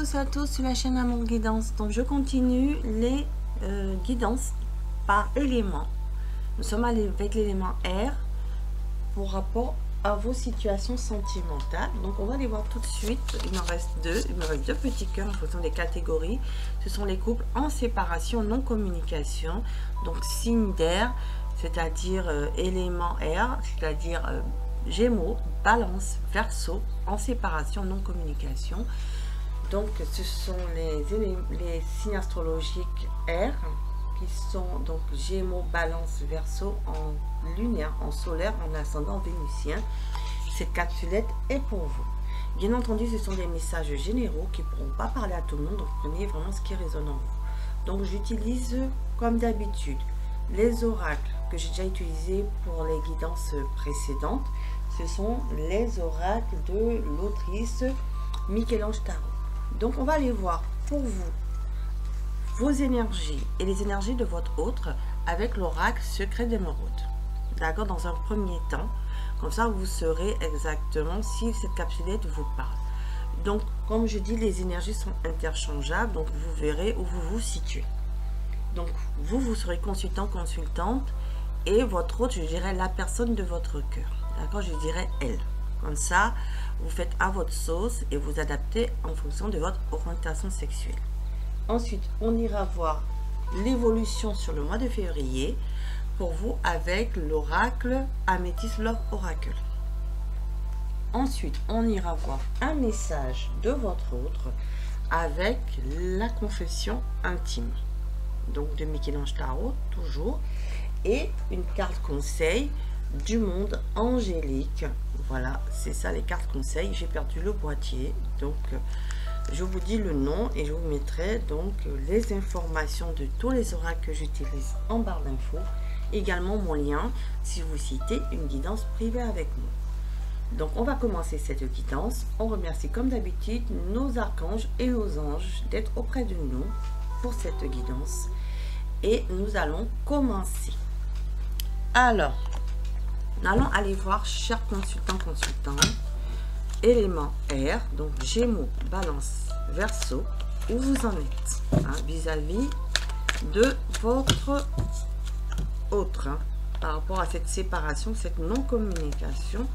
tous et à tous sur la chaîne Amour Guidance. Donc je continue les guidances par élément. Nous sommes avec l'élément R pour rapport à vos situations sentimentales. Donc on va les voir tout de suite. Il me reste deux petits cœurs en fonction des catégories. Ce sont les couples en séparation, non communication. Donc signe d'air, c'est-à-dire élément R, c'est-à-dire Gémeaux, Balance, Verseau, en séparation, non communication. Donc ce sont les signes astrologiques R qui sont donc Gémeaux, Balance, Verseau en lunaire, en solaire, en ascendant vénusien. Cette capsulette est pour vous. Bien entendu, ce sont des messages généraux qui ne pourront pas parler à tout le monde, donc prenez vraiment ce qui résonne en vous. Donc j'utilise comme d'habitude les oracles que j'ai déjà utilisés pour les guidances précédentes. Ce sont les oracles de l'autrice Michel-Ange Tarot. Donc on va aller voir pour vous vos énergies et les énergies de votre autre avec l'oracle secret d'émeraude. D'accord, dans un premier temps, comme ça vous saurez exactement si cette capsulette vous parle. Donc comme je dis, les énergies sont interchangeables, donc vous verrez où vous vous situez. Donc vous serez consultant, consultante, et votre autre, je dirais la personne de votre cœur. D'accord, je dirais elle. Comme ça, vous faites à votre sauce et vous adaptez en fonction de votre orientation sexuelle. Ensuite, on ira voir l'évolution sur le mois de février pour vous avec l'oracle Amethyst Love Oracle. Ensuite, on ira voir un message de votre autre avec la confession intime. Donc de Michel-Ange Tarot, toujours. Et une carte conseil du monde angélique. Voilà, c'est ça les cartes conseils. J'ai perdu le boîtier, donc je vous dis le nom et je vous mettrai donc les informations de tous les oracles que j'utilise en barre d'infos, également mon lien si vous citez une guidance privée avec moi. Donc on va commencer cette guidance. On remercie comme d'habitude nos archanges et nos anges d'être auprès de nous pour cette guidance et nous allons commencer. Alors nous allons aller voir, chers consultants, élément R, donc Gémeaux, Balance, Verseau, où vous en êtes vis-à-vis de votre autre, par rapport à cette séparation, cette non-communication,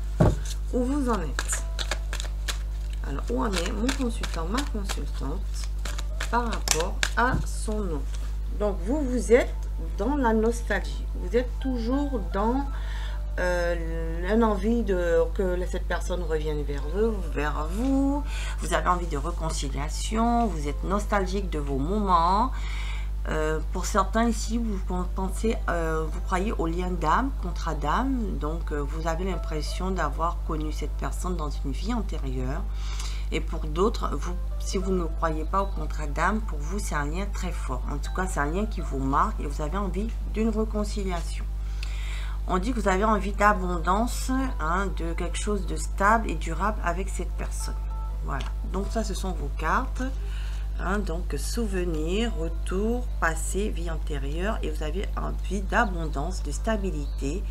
où vous en êtes. Alors, où en est mon consultant, ma consultante, par rapport à son autre. Donc, vous êtes dans la nostalgie, vous êtes toujours dans une envie que cette personne revienne vers vous, vous avez envie de réconciliation, vous êtes nostalgique de vos moments. Pour certains ici, vous pensez, vous croyez au lien d'âme, contrat d'âme, donc vous avez l'impression d'avoir connu cette personne dans une vie antérieure. Et pour d'autres, si vous ne croyez pas au contrat d'âme, pour vous c'est un lien très fort. En tout cas, c'est un lien qui vous marque et vous avez envie d'une réconciliation. On dit que vous avez envie d'abondance, de quelque chose de stable et durable avec cette personne. Voilà. Donc ça, ce sont vos cartes. Donc souvenirs, retour, passé, vie antérieure. Et vous avez envie d'abondance, de stabilité,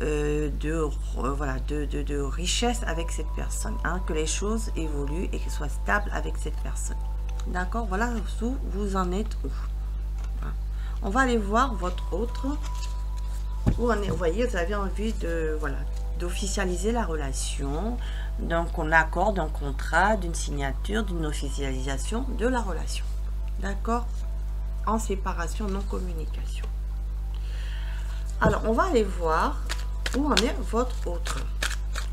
de richesse avec cette personne. Que les choses évoluent et qu'elles soient stables avec cette personne. D'accord. Voilà où vous en êtes où. On va aller voir votre autre. Où on est, vous voyez, vous avez envie de d'officialiser la relation, donc on accorde un contrat, d'une signature, d'une officialisation de la relation. D'accord, en séparation, non communication. Alors on va aller voir où en est votre autre,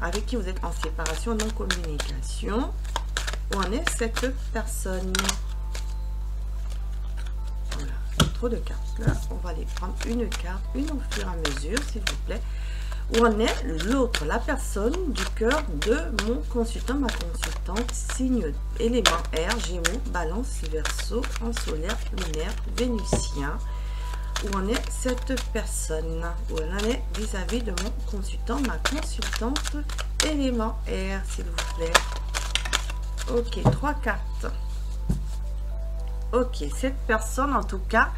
avec qui vous êtes en séparation, non communication. Où en est cette personne? Trop de cartes là, on va aller prendre une carte, une au fur et à mesure, s'il vous plaît. Où en est l'autre, la personne du cœur de mon consultant, ma consultante, signe élément R, Gémeaux, Balance, Verseau, en solaire, lunaire, vénusien. Où en est cette personne? Où elle en est vis-à-vis de mon consultant, ma consultante, élément R, s'il vous plaît. Ok, 3 cartes. Ok, cette personne, en tout cas,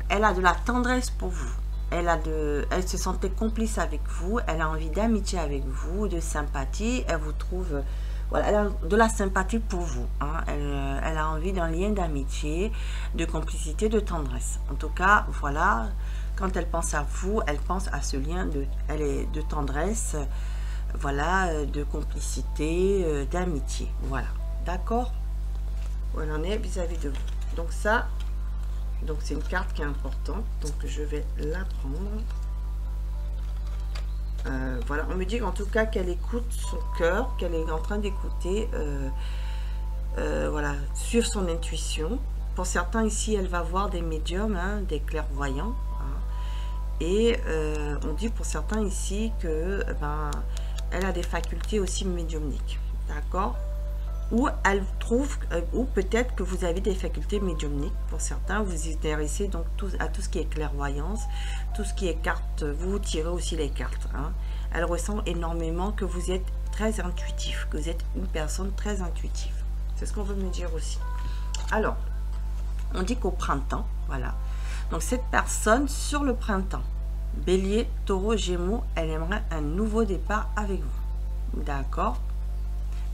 elle a de la tendresse pour vous. Elle se sentait complice avec vous. Elle a envie d'amitié avec vous, de sympathie. Elle vous trouve voilà, elle a de la sympathie pour vous, hein. Elle a envie d'un lien d'amitié, de complicité, de tendresse. En tout cas, voilà, quand elle pense à vous, elle pense à ce lien de tendresse, voilà, de complicité, d'amitié. Voilà, d'accord? Où elle en est vis-à-vis de vous. Donc ça, donc c'est une carte qui est importante, donc je vais la prendre. Voilà, on me dit en tout cas qu'elle écoute son cœur, qu'elle est en train d'écouter, voilà, suivre son intuition. Pour certains ici, elle va voir des médiums, hein, des clairvoyants, hein. Et on dit pour certains ici que ben, elle a des facultés aussi médiumniques, d'accord? Ou elle trouve, ou peut-être que vous avez des facultés médiumniques. Pour certains, vous vous intéressez donc à tout ce qui est clairvoyance, tout ce qui est cartes, vous tirez aussi les cartes, hein. Elle ressent énormément que vous êtes très intuitif, que vous êtes une personne très intuitive. C'est ce qu'on veut me dire aussi. Alors, on dit qu'au printemps, voilà. Donc cette personne, sur le printemps, Bélier, Taureau, Gémeaux, elle aimerait un nouveau départ avec vous. D'accord?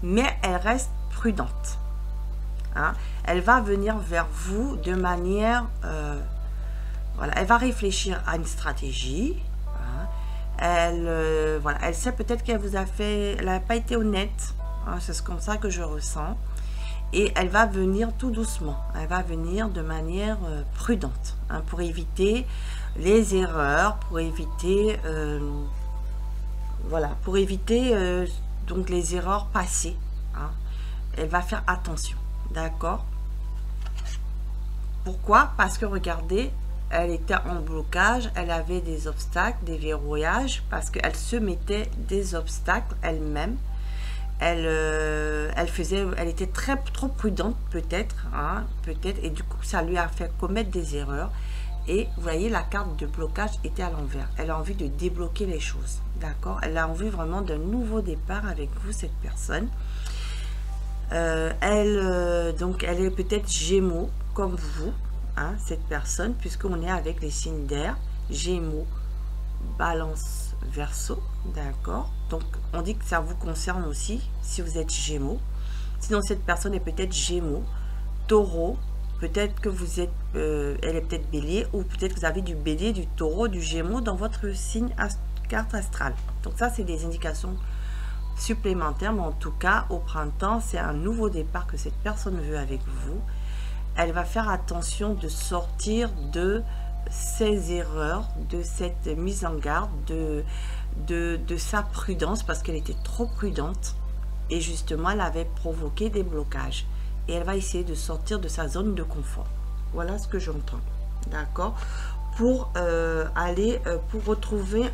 Mais elle reste prudente, hein. Elle va venir vers vous de manière voilà, elle va réfléchir à une stratégie, hein. Voilà, elle sait peut-être qu'elle vous a fait, elle n'a pas été honnête, hein, c'est comme ça que je ressens, et elle va venir tout doucement, elle va venir de manière prudente, hein, pour éviter les erreurs, pour éviter voilà, pour éviter donc les erreurs passées, hein. Elle va faire attention, d'accord? Pourquoi? Parce que regardez, elle était en blocage, elle avait des obstacles, des verrouillages, parce qu'elle se mettait des obstacles elle-même. Elle était trop prudente peut-être, hein, peut-être, et du coup ça lui a fait commettre des erreurs. Et vous voyez, la carte de blocage était à l'envers. Elle a envie de débloquer les choses, d'accord? Elle a envie vraiment d'un nouveau départ avec vous, cette personne. Donc elle est peut-être Gémeaux comme vous, hein, cette personne, puisqu'on est avec les signes d'air, Gémeaux, Balance, Verseau, d'accord? Donc on dit que ça vous concerne aussi si vous êtes Gémeaux. Sinon cette personne est peut-être Gémeaux, Taureau, peut-être que vous êtes, elle est peut-être Bélier, ou peut-être que vous avez du Bélier, du Taureau, du Gémeaux dans votre signe carte astrale. Donc ça c'est des indications supplémentaires, mais en tout cas au printemps c'est un nouveau départ que cette personne veut avec vous. Elle va faire attention de sortir de ses erreurs, de cette mise en garde, de sa prudence, parce qu'elle était trop prudente et justement elle avait provoqué des blocages, et elle va essayer de sortir de sa zone de confort. Voilà ce que j'entends, d'accord, pour pour retrouver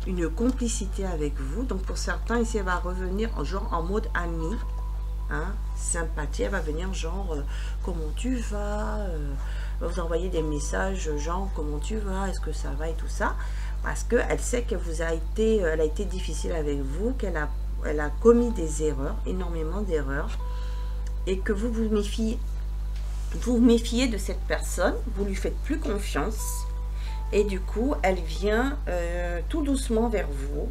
une complicité avec vous. Donc pour certains ici, elle va revenir genre en mode ami, hein, sympathie. Elle va venir genre comment tu vas, vous envoyer des messages genre comment tu vas, est-ce que ça va et tout ça, parce que elle sait que elle a été difficile avec vous, qu'elle a commis des erreurs, énormément d'erreurs, et que vous vous méfiez de cette personne, vous lui faites plus confiance. Et du coup, elle vient tout doucement vers vous.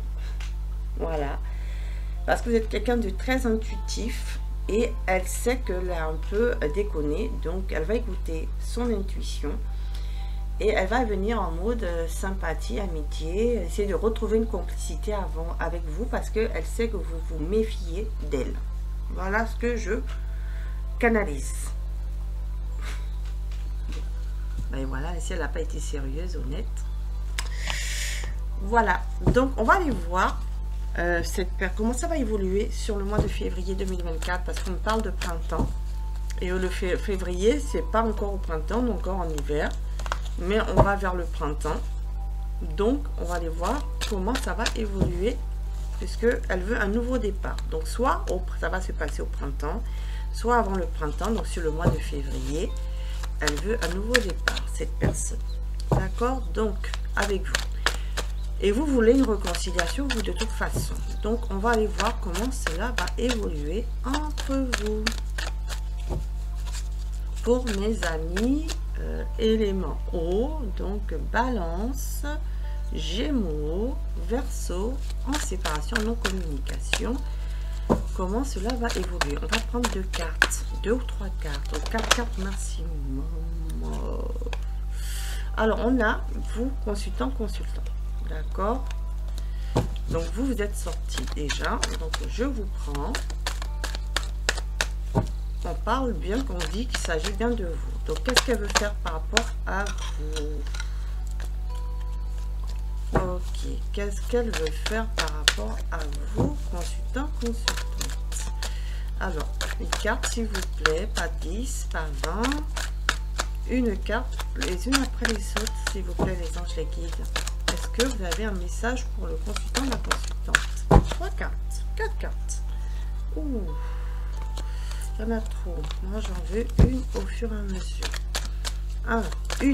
Voilà. Parce que vous êtes quelqu'un de très intuitif. Et elle sait qu'elle a un peu déconné. Donc, elle va écouter son intuition. Et elle va venir en mode sympathie, amitié. Essayer de retrouver une complicité avec vous. Parce qu'elle sait que vous vous méfiez d'elle. Voilà ce que je canalise. Ben voilà, si elle n'a pas été sérieuse, honnête. Voilà, donc on va aller voir comment ça va évoluer sur le mois de février 2024, parce qu'on parle de printemps. Et le février, c'est pas encore au printemps, on est encore en hiver. Mais on va vers le printemps. Donc, on va aller voir comment ça va évoluer, puisqu'elle veut un nouveau départ. Donc, soit ça va se passer au printemps, soit avant le printemps, donc sur le mois de février. Elle veut un nouveau départ, cette personne. D'accord? Donc, avec vous. Et vous voulez une réconciliation, vous, de toute façon. Donc, on va aller voir comment cela va évoluer entre vous. Pour mes amis, éléments eau, donc Balance, Gémeaux, Verseau, en séparation, non-communication. comment cela va évoluer. On va prendre 2 cartes, 2 ou 3 cartes, donc 4 cartes maximum. Alors, on a vous, consultant, d'accord. Donc, vous êtes sorti déjà, donc je vous prends. On parle bien, qu'on dit qu'il s'agit bien de vous. Donc, qu'est-ce qu'elle veut faire par rapport à vous? Ok, qu'est-ce qu'elle veut faire par rapport à vous, consultant, consultante? Alors, une carte, s'il vous plaît, pas 10, pas 20. Une carte, les unes après les autres, s'il vous plaît, les anges, les guides. Est-ce que vous avez un message pour le consultant, la consultante? 3 cartes, 4 cartes. Ouh, il y en a trop. Moi, j'en veux une au fur et à mesure. Alors, 1,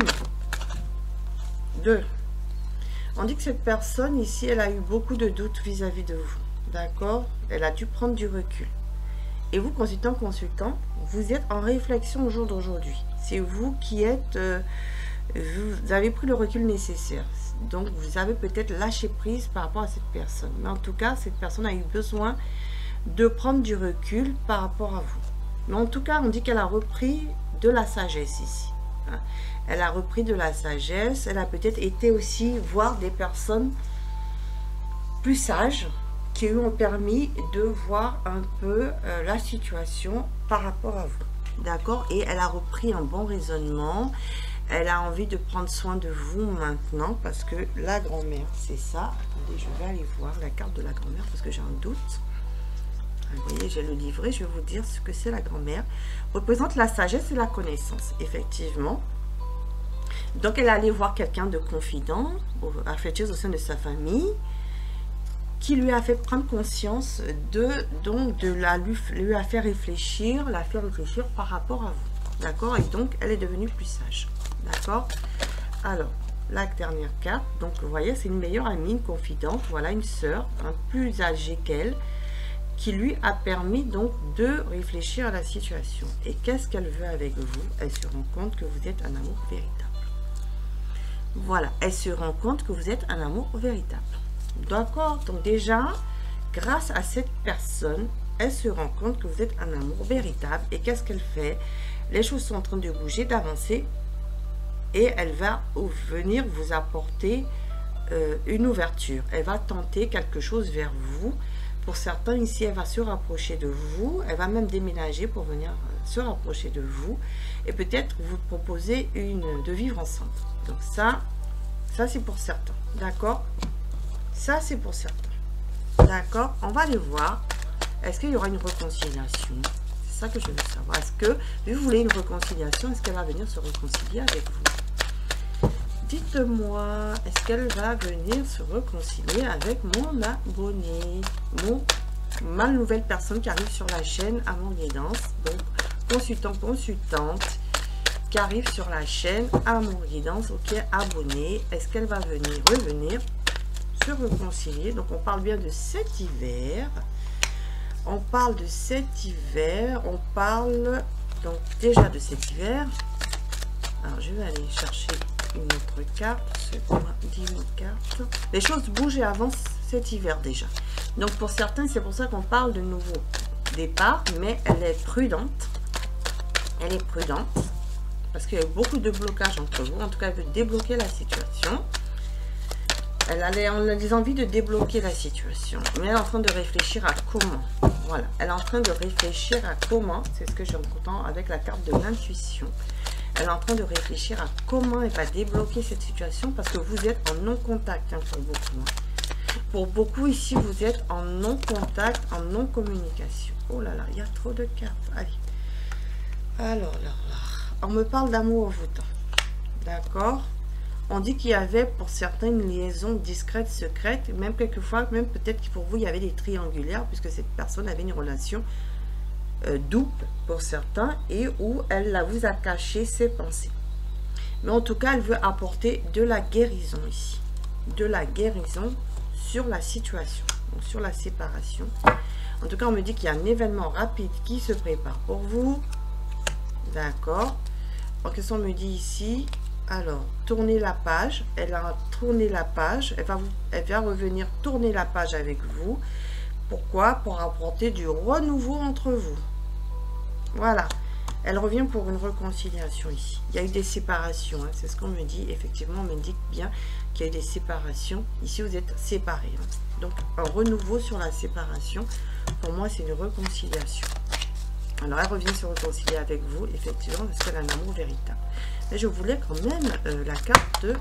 2. On dit que cette personne ici, elle a eu beaucoup de doutes vis-à-vis de vous. D'accord? Elle a dû prendre du recul. Et vous, consultant, vous êtes en réflexion au jour d'aujourd'hui. C'est vous qui êtes... vous avez pris le recul nécessaire. Donc, vous avez peut-être lâché prise par rapport à cette personne. Mais en tout cas, cette personne a eu besoin de prendre du recul par rapport à vous. Mais en tout cas, on dit qu'elle a repris de la sagesse ici. Hein. Elle a repris de la sagesse. Elle a peut-être été aussi voir des personnes plus sages qui lui ont permis de voir un peu la situation par rapport à vous. D'accord? Et elle a repris un bon raisonnement. Elle a envie de prendre soin de vous maintenant parce que la grand-mère, c'est ça. Attendez, je vais aller voir la carte de la grand-mère parce que j'ai un doute. Vous voyez, j'ai le livret, je vais vous dire ce que c'est la grand-mère. Représente la sagesse et la connaissance, effectivement. Donc, elle est allée voir quelqu'un de confident, affectueux au sein de sa famille, qui lui a fait prendre conscience lui a fait réfléchir, par rapport à vous. D'accord? Et donc, elle est devenue plus sage. D'accord? Alors, la dernière carte, donc, vous voyez, c'est une meilleure amie, une confidente, voilà, une sœur, plus âgée qu'elle, qui lui a permis donc de réfléchir à la situation. Et qu'est-ce qu'elle veut avec vous? Elle se rend compte que vous êtes un amour véritable. Voilà, elle se rend compte que vous êtes un amour véritable. D'accord? Donc déjà, grâce à cette personne, elle se rend compte que vous êtes un amour véritable. Et qu'est-ce qu'elle fait? Les choses sont en train de bouger, d'avancer. Et elle va venir vous apporter une ouverture. Elle va tenter quelque chose vers vous. Pour certains ici, elle va se rapprocher de vous. Elle va même déménager pour venir se rapprocher de vous. Et peut-être vous proposer de vivre ensemble. Donc ça c'est pour certains. D'accord? Ça, c'est pour certains. D'accord? On va aller voir. Est-ce qu'il y aura une réconciliation? C'est ça que je veux savoir. Est-ce que, vu que vous voulez une réconciliation, est-ce qu'elle va venir se réconcilier avec vous? Dites-moi, est-ce qu'elle va venir se réconcilier avec mon abonné? Ma nouvelle personne qui arrive sur la chaîne Amour Guidance. Donc, consultant, consultante qui arrive sur la chaîne Amour Guidance. Ok, abonné. Est-ce qu'elle va revenir se réconcilier? Donc, on parle bien de cet hiver. On parle de cet hiver. On parle donc déjà de cet hiver. Alors, je vais aller chercher une autre carte. C'est quoi? 10 cartes. Les choses bougent et avancent cet hiver déjà. Donc, pour certains, c'est pour ça qu'on parle de nouveau départ. Mais elle est prudente. Elle est prudente. Parce qu'il y a beaucoup de blocages entre vous. En tout cas, elle veut débloquer la situation. Elle a des envies de débloquer la situation. Mais elle est en train de réfléchir à comment. Voilà. Elle est en train de réfléchir à comment. C'est ce que j'entends avec la carte de l'intuition. Elle est en train de réfléchir à comment elle va débloquer cette situation. Parce que vous êtes en non-contact, hein, pour beaucoup. Hein. Pour beaucoup ici, vous êtes en non-contact, en non-communication. Oh là là, il y a trop de cartes. Allez. Alors là. On me parle d'amour envoûtant. D'accord? On dit qu'il y avait pour certains une liaison discrète, secrète, même quelquefois, même peut-être que pour vous, il y avait des triangulaires, puisque cette personne avait une relation double pour certains, et où elle vous a caché ses pensées. Mais en tout cas, elle veut apporter de la guérison ici. De la guérison sur la situation, donc sur la séparation. En tout cas, on me dit qu'il y a un événement rapide qui se prépare pour vous. D'accord? Alors, qu'est-ce qu'on me dit ici? Alors, tournez la page. Elle a tourné la page. Elle va revenir tourner la page avec vous Pourquoi? Pour apporter du renouveau entre vous. Voilà. Elle revient pour une réconciliation ici. Il y a eu des séparations, hein, c'est ce qu'on me dit. Effectivement, on m'indique bien qu'il y a eu des séparations. Ici, vous êtes séparés. Hein. Donc, un renouveau sur la séparation. Pour moi, c'est une réconciliation. Alors, elle revient se réconcilier avec vous, effectivement, parce qu'elle a un amour véritable. Mais je voulais quand même la carte de...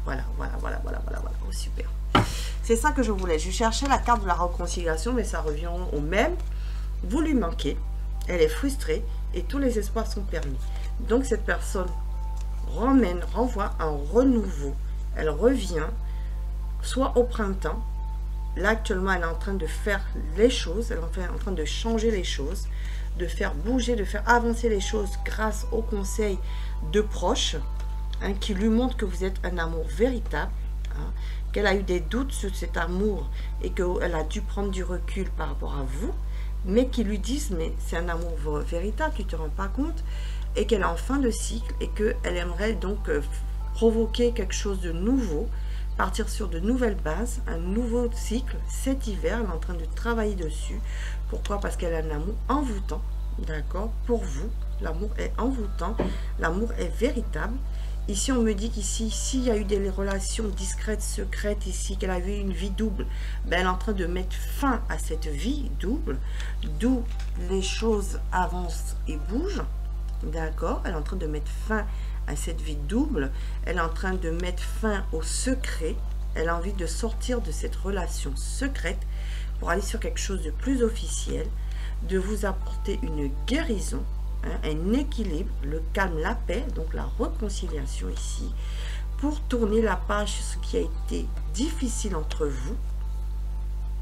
Voilà. Oh, super. C'est ça que je voulais. Je cherchais la carte de la réconciliation, mais ça revient au même. Vous lui manquez. Elle est frustrée et tous les espoirs sont permis. Donc, cette personne renvoie un renouveau. Elle revient, soit au printemps. Là, actuellement, elle est en train de faire les choses. Elle est en train de changer les choses, de faire bouger, de faire avancer les choses grâce au conseil de proches, hein, qui lui montrent que vous êtes un amour véritable, hein, qu'elle a eu des doutes sur cet amour et qu'elle a dû prendre du recul par rapport à vous, mais qui lui disent, mais c'est un amour véritable, tu ne te rends pas compte, et qu'elle est en fin de cycle et qu'elle aimerait donc provoquer quelque chose de nouveau, partir sur de nouvelles bases, un nouveau cycle. Cet hiver, elle est en train de travailler dessus. Pourquoi? Parce qu'elle a un amour envoûtant, d'accord, pour vous. L'amour est envoûtant, l'amour est véritable. Ici, on me dit qu'ici, s'il y a eu des relations discrètes, secrètes ici, qu'elle a eu une vie double, ben, elle est en train de mettre fin à cette vie double, d'où les choses avancent et bougent, d'accord? Elle est en train de mettre fin à cette vie double, elle est en train de mettre fin au secret, elle a envie de sortir de cette relation secrète pour aller sur quelque chose de plus officiel, de vous apporter une guérison, un équilibre, le calme, la paix, donc la réconciliation ici, pour tourner la page sur ce qui a été difficile entre vous,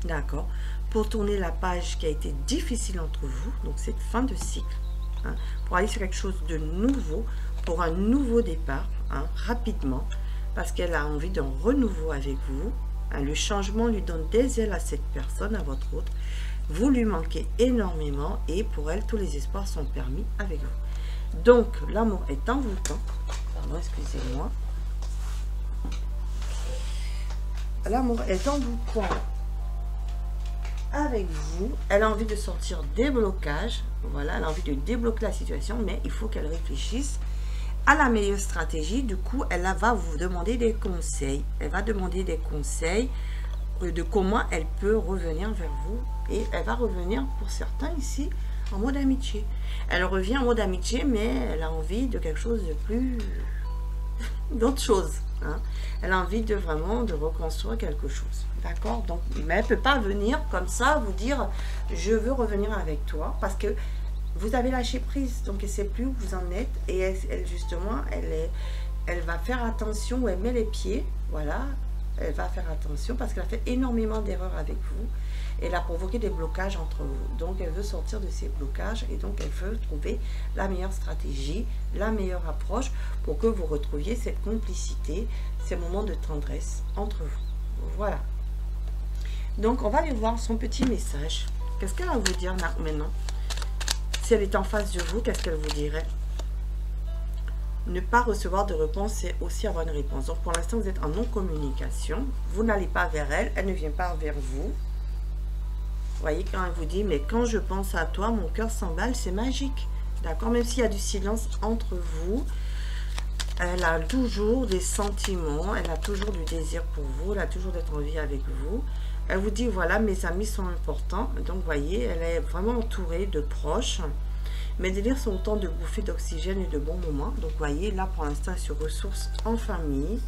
d'accord, pour tourner la page qui a été difficile entre vous, donc cette fin de cycle, hein, pour aller sur quelque chose de nouveau, pour un nouveau départ, hein, rapidement, parce qu'elle a envie d'un renouveau avec vous, hein, le changement lui donne des ailes à cette personne, à votre autre. Vous lui manquez énormément et pour elle, tous les espoirs sont permis avec vous. Donc, l'amour est envoûtant. Pardon, excusez-moi. L'amour est envoûtant avec vous. Elle a envie de sortir des blocages. Voilà, elle a envie de débloquer la situation, mais il faut qu'elle réfléchisse à la meilleure stratégie. Du coup, elle va vous demander des conseils. Elle va demander des conseils de comment elle peut revenir vers vous. Et elle va revenir pour certains ici en mode amitié. Elle revient en mode amitié, mais elle a envie de quelque chose de plus... d'autre chose. Hein. Elle a envie de vraiment de reconstruire quelque chose. D'accord? Donc, mais elle ne peut pas venir comme ça vous dire je veux revenir avec toi parce que vous avez lâché prise. Donc, elle ne sait plus où vous en êtes. Et elle justement, elle va faire attention où elle met les pieds. Voilà. Elle va faire attention parce qu'elle a fait énormément d'erreurs avec vous. Elle a provoqué des blocages entre vous. Donc, elle veut sortir de ces blocages et donc elle veut trouver la meilleure stratégie, la meilleure approche pour que vous retrouviez cette complicité, ces moments de tendresse entre vous. Voilà. Donc, on va aller voir son petit message. Qu'est-ce qu'elle va vous dire là, maintenant? Si elle est en face de vous, qu'est-ce qu'elle vous dirait? Ne pas recevoir de réponse, c'est aussi avoir une réponse. Donc, pour l'instant, vous êtes en non-communication. Vous n'allez pas vers elle, elle ne vient pas vers vous. Vous voyez, quand elle vous dit, mais quand je pense à toi, mon cœur s'emballe, c'est magique. D'accord? Même s'il y a du silence entre vous, elle a toujours des sentiments, elle a toujours du désir pour vous, elle a toujours d'être en vie avec vous. Elle vous dit, voilà, mes amis sont importants. Donc, vous voyez, elle est vraiment entourée de proches. Mes délires sont autant de bouffées d'oxygène et de bons moments. Donc, vous voyez, là, pour l'instant, sur ressources en famille.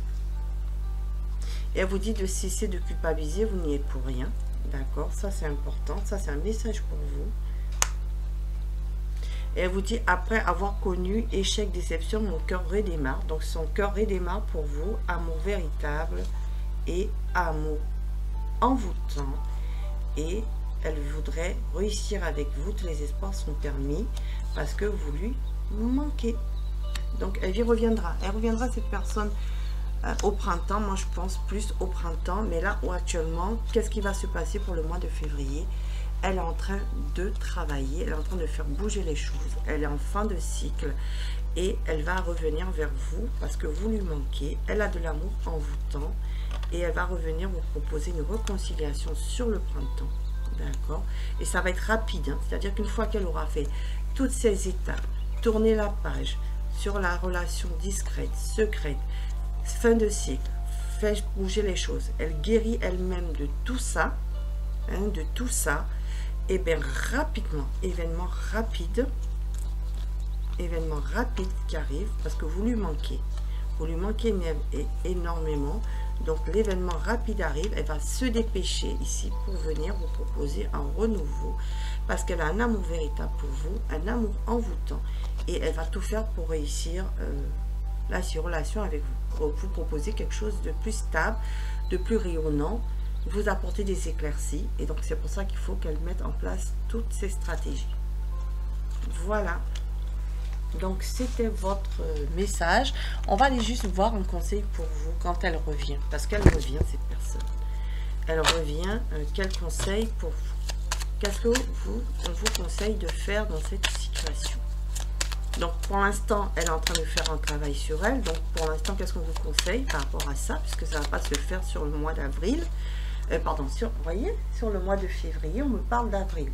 Et elle vous dit de cesser de culpabiliser, vous n'y êtes pour rien. D'accord, ça c'est important, ça c'est un message pour vous. Et elle vous dit, après avoir connu échec, déception, mon cœur redémarre. Donc son cœur redémarre pour vous, amour véritable et amour envoûtant. Et elle voudrait réussir avec vous, tous les espoirs sont permis parce que vous lui manquez. Donc elle y reviendra, cette personne au printemps, moi je pense plus au printemps, mais là où actuellement, qu'est-ce qui va se passer pour le mois de février? Elle est en train de travailler, elle est en train de faire bouger les choses, elle est en fin de cycle et elle va revenir vers vous parce que vous lui manquez. Elle a de l'amour envoûtant et elle va revenir vous proposer une réconciliation sur le printemps. D'accord? Et ça va être rapide, hein. C'est-à-dire qu'une fois qu'elle aura fait toutes ces étapes, tourner la page sur la relation discrète, secrète, fin de cycle, fait bouger les choses, elle guérit elle-même de tout ça, hein, de tout ça, et bien rapidement, événement rapide qui arrive parce que vous lui manquez énormément. Donc l'événement rapide arrive, elle va se dépêcher ici pour venir vous proposer un renouveau parce qu'elle a un amour véritable pour vous, un amour envoûtant, et elle va tout faire pour réussir la relation avec vous, vous proposer quelque chose de plus stable, de plus rayonnant, vous apporter des éclaircies. Et donc c'est pour ça qu'il faut qu'elle mette en place toutes ces stratégies. Voilà, donc c'était votre message. On va aller juste voir un conseil pour vous quand elle revient, parce qu'elle revient, cette personne, elle revient. Quel conseil pour vous? Qu'est-ce que on vous conseille de faire dans cette situation? Donc pour l'instant, elle est en train de faire un travail sur elle. Donc pour l'instant, qu'est-ce qu'on vous conseille par rapport à ça, puisque ça ne va pas se faire sur le mois d'avril, pardon, vous voyez, sur le mois de février, on me parle d'avril,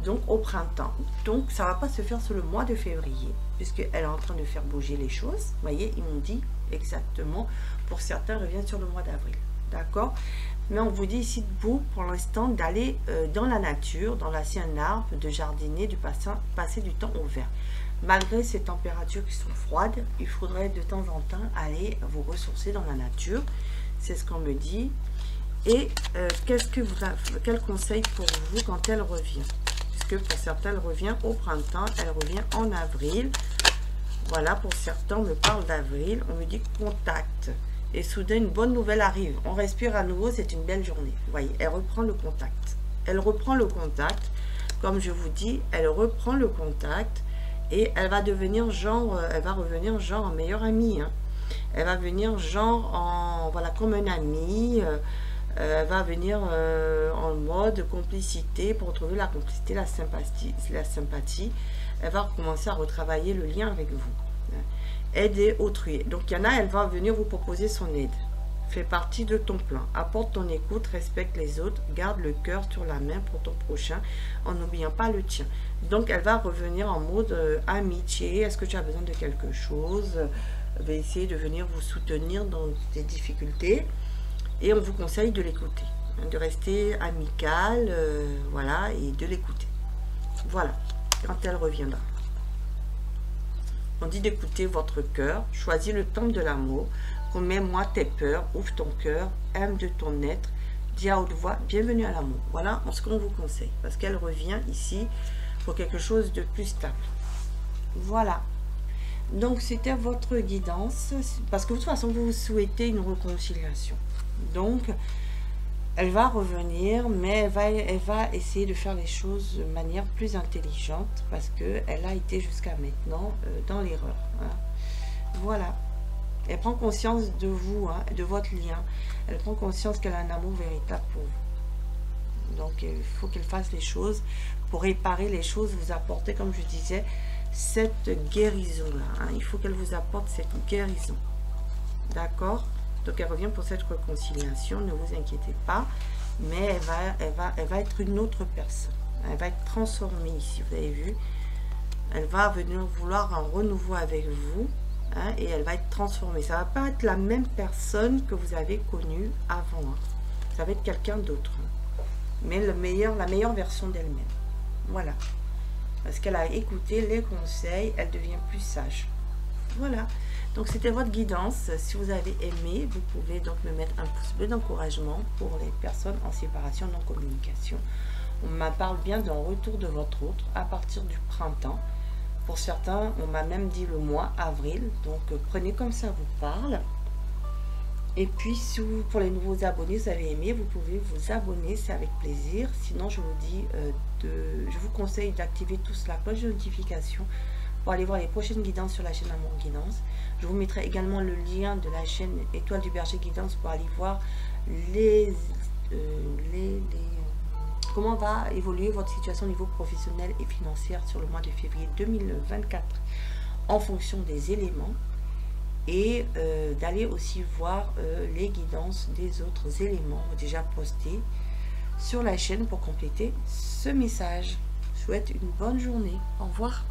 donc au printemps. Donc ça ne va pas se faire sur le mois de février, puisqu'elle est en train de faire bouger les choses. Vous voyez, ils m'ont dit exactement, pour certains, revient sur le mois d'avril. D'accord? Mais on vous dit ici de vous, pour l'instant, d'aller dans la nature, d'enlacer un arbre, de jardiner, de passer du temps au vert. Malgré ces températures qui sont froides, il faudrait de temps en temps aller vous ressourcer dans la nature. C'est ce qu'on me dit. Et quel conseil pour vous quand elle revient? Puisque pour certains, elle revient au printemps, elle revient en avril. Voilà, pour certains, on me parle d'avril. On me dit contact. Et soudain, une bonne nouvelle arrive. On respire à nouveau, c'est une belle journée. Vous voyez, elle reprend le contact. Elle reprend le contact. Comme je vous dis, elle reprend le contact. Et elle va devenir genre, elle va revenir genre en meilleure amie. Hein. Elle va venir genre en, voilà, comme un ami. Elle va venir en mode complicité pour retrouver la complicité, la sympathie. Elle va recommencer à retravailler le lien avec vous. Aider autrui. Donc il y en a, elle va venir vous proposer son aide. Fais partie de ton plan. Apporte ton écoute, respecte les autres, garde le cœur sur la main pour ton prochain en n'oubliant pas le tien. Donc elle va revenir en mode amitié. Est-ce que tu as besoin de quelque chose? Elle va essayer de venir vous soutenir dans des difficultés. Et on vous conseille de l'écouter, de rester amical, voilà, et de l'écouter. Voilà, quand elle reviendra. On dit d'écouter votre cœur, choisis le temple de l'amour, remets-moi tes peurs, ouvre ton cœur, aime de ton être, dis à haute voix, bienvenue à l'amour. Voilà ce qu'on vous conseille, parce qu'elle revient ici pour quelque chose de plus stable. Voilà. Donc c'était votre guidance, parce que de toute façon vous souhaitez une réconciliation. Donc elle va revenir, mais elle va essayer de faire les choses de manière plus intelligente, parce qu'elle a été jusqu'à maintenant dans l'erreur. Hein. Voilà. Elle prend conscience de vous, hein, de votre lien. Elle prend conscience qu'elle a un amour véritable pour vous. Donc il faut qu'elle fasse les choses pour réparer les choses, vous apporter, comme je disais, cette guérison-là. Hein. Il faut qu'elle vous apporte cette guérison. D'accord? Donc elle revient pour cette réconciliation, ne vous inquiétez pas, mais elle va être une autre personne. Elle va être transformée ici, vous avez vu. Elle va venir vouloir un renouveau avec vous, hein, et elle va être transformée. Ça ne va pas être la même personne que vous avez connue avant. Hein. Ça va être quelqu'un d'autre. Hein. Mais la meilleure version d'elle-même. Voilà. Parce qu'elle a écouté les conseils, elle devient plus sage. Voilà. Donc c'était votre guidance. Si vous avez aimé, vous pouvez donc me mettre un pouce bleu d'encouragement pour les personnes en séparation non communication. On m'a parle bien d'un retour de votre autre à partir du printemps. Pour certains, on m'a même dit le mois avril. Donc prenez comme ça vous parle. Et puis si vous, pour les nouveaux abonnés, vous avez aimé, vous pouvez vous abonner, c'est avec plaisir. Sinon je vous dis je vous conseille d'activer tous la cloche de notification pour aller voir les prochaines guidances sur la chaîne Amour Guidance. Je vous mettrai également le lien de la chaîne Étoile du Berger Guidance pour aller voir comment va évoluer votre situation au niveau professionnel et financier sur le mois de février 2024. en fonction des éléments et d'aller aussi voir les guidances des autres éléments déjà postés sur la chaîne pour compléter ce message. Je vous souhaite une bonne journée. Au revoir.